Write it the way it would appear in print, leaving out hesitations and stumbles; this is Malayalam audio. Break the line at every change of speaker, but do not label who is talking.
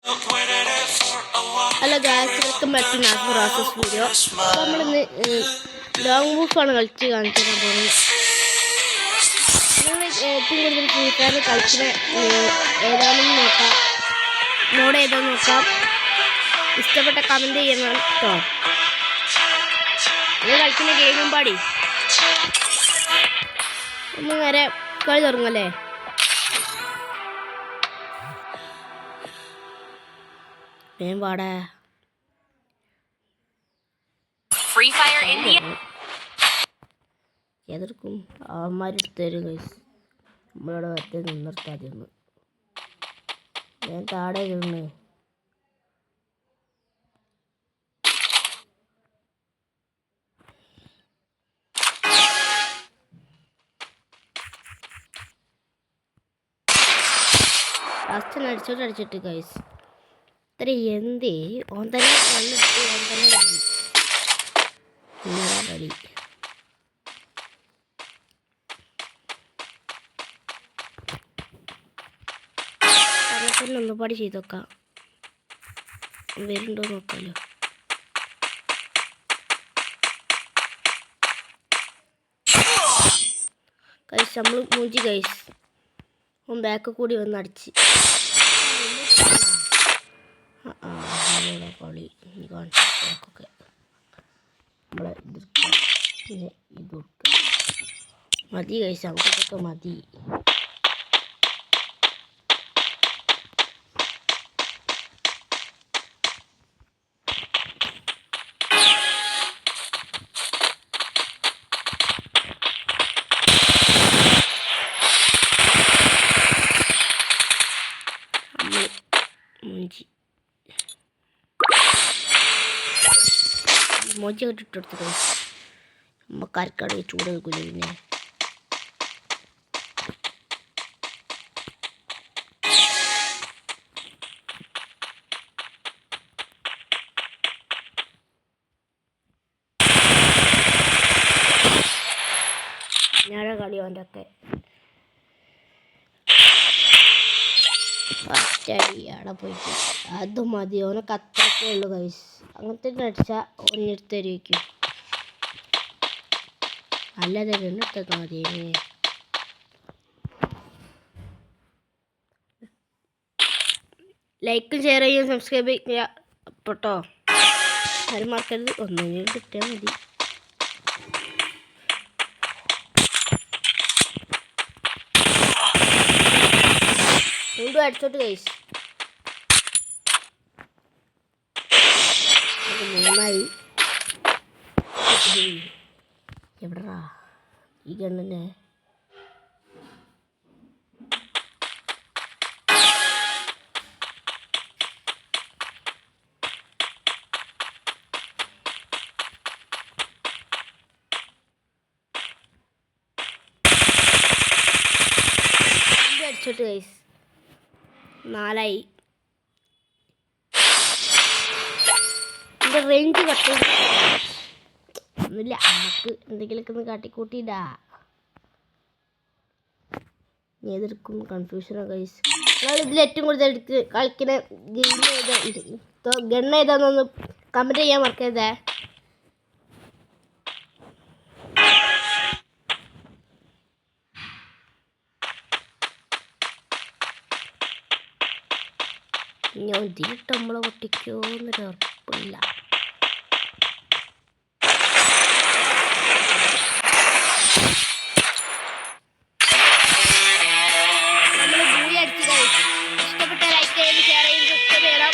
Hello guys, welcome back to നാസ് പ്രോസസ് വീഡിയോ. അപ്പോൾ നമ്മളിന്ന് ലോങ് മൂവാണ് കളിച്ച് കാണിച്ചു തരാൻ പോകുന്നത്. നിങ്ങൾ ഏറ്റവും കൂടുതൽ ഫ്രീ ഫയർ കളിക്കുന്ന ഏതാണെന്ന് നോക്കാം, മോഡ് ഏതാണെന്ന് നോക്കാം. ഇഷ്ടപ്പെട്ട കമൻറ്റ് ചെയ്യണം കേട്ടോ. നിങ്ങൾ കളിക്കുന്ന ഗെയിമും പാടി നമ്മൾ നേരെ കളി തുടങ്ങല്ലേ. വേഗം പാടാ.
Free Fire India.
ഏതൊക്കെ അവന്മാരെടുത്ത് തരും ഗൈസ്. നമ്മളിവിടെ വെറുതെ നിന്നിർത്താതെയൊന്ന് ഞാൻ താടെ ഇരുന്ന് ലാസ്റ്റ് അടിച്ചിട്ട് ഗൈസ്. ഇത്ര എന്തേ ഓൻ തന്നെ കണ്ണിട്ട് ഓൻ തന്നെ കളി. തന്നെ ഒന്നുപാടി ചെയ്ത് നോക്കാം, വരുന്നുണ്ടോ നോക്കാമല്ലോ. ഗൈസ് നമ്മൾ മൂഞ്ചി ഗൈസ്. ഓൻ ബാക്ക് കൂടി വന്ന് അടിച്ച് കളി കാണിച്ചൊക്കെ നമ്മളെ എതിർക്കുക. പിന്നെ ഇത് കൊടുക്കുക മതി ഗൈസ്, നമുക്കൊക്കെ മതി. മോജി ഇട്ടെടുത്തു നമ്മക്കാർക്കാട് ചൂട് വെക്കില്ല. പിന്നെ ഞാനാ കളി അവൻ്റെ ഒക്കെ ഫസ്റ്റടി അവിടെ പോയിട്ട് അത് മതി. ഓനൊക്കെ അത്രയൊക്കെ ഉള്ളു ഗൈസ്. അങ്ങനത്തെ അടിച്ചാൽ ഓനെടുത്ത് തരുമായിരിക്കും. അല്ലാതെ എടുത്തൊക്കെ മതി. ലൈക്കും ഷെയർ ചെയ്യുകയും സബ്സ്ക്രൈബ് ചെയ്യുക കേട്ടോ. ആരും മറക്കരുത്. ഒന്നെങ്കിലും കിട്ടിയാൽ മതി. വീണ്ടും അടിച്ചോട്ട് ഗൈസ്. മൂന്നായി. എവിടാ ഈ ഗണ്ണനെ? അടിച്ചോട്ട് ഗൈസ്. 4ആയി. എൻ്റെ റേഞ്ച് ഒന്നുമില്ല, നമുക്ക് എന്തെങ്കിലുമൊക്കെ ഒന്ന് കാട്ടിക്കൂട്ടിയിടാ. ഏതെടുക്കും കൺഫ്യൂഷനോ ഗൈസ്. നിങ്ങൾ ഇതിൽ ഏറ്റവും കൂടുതൽ കളിക്കുന്ന ഗെയിം ഗണ്ണ് ഏതാണെന്നൊന്ന് കമൻറ്റ് ചെയ്യാൻ മറക്കരുതേ. ഞാൻ ഇതിലിട്ട് നമ്മളെ പൊട്ടിക്കോ എന്നൊരു ഉറപ്പില്ല. നമ്മൾ ഗൂളി അടിച്ചു. ഇഷ്ടപ്പെട്ട ലൈക്ക് ചെയ്ത് ഷെയർ ചെയ്ത് സബ്സ്ക്രൈബ് ചെയ്യണം.